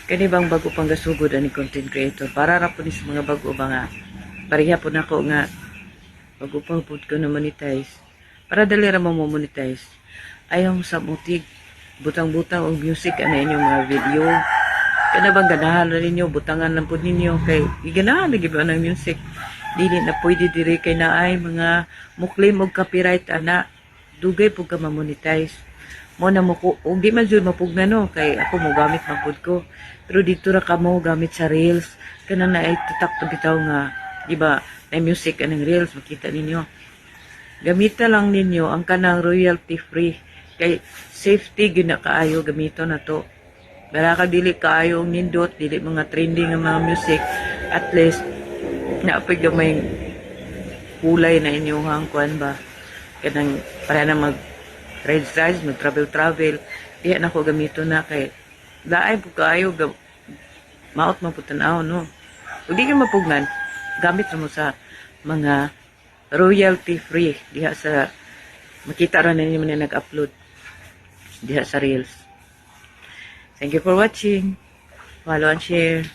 Kani bang bago pang gasugod ani content creator para ra po ni sa mga bago ba nga pareha po nako nga bago pang pud ko na monetize para dali ra mo monetize ayaw sa mutig butang-butang og music ana inyong mga video kana bang ganahan na ninyo butangan lang pud ninyo kay iganahan lagi ba ng music dili na pwede diri kay naay mga muklim og copyright ana dugay pud ka ma-monetize mo na mo ko og di man jud mapugna no kay ako mo gamit man pud ko pero dito ra ka mo gamit sa reels kana na ay tutak to bitaw nga di ba na music anang reels makita ninyo gamita lang ninyo ang kanang royalty free kay safety gyud na kaayo gamito na to para ka dili kaayo og nindot dili mga trending nga mga music at least naapig gamay kulay na inyong kuan ba kanang para na mag rides, mag travel. Diya na ko gamito na kay daay po kayo maot man po tanaw no. Kung di ka mapugnan, gamit mo sa mga royalty free diha sa makita ra ninyo man nag-upload diha sa reels. Thank you for watching. Follow and share.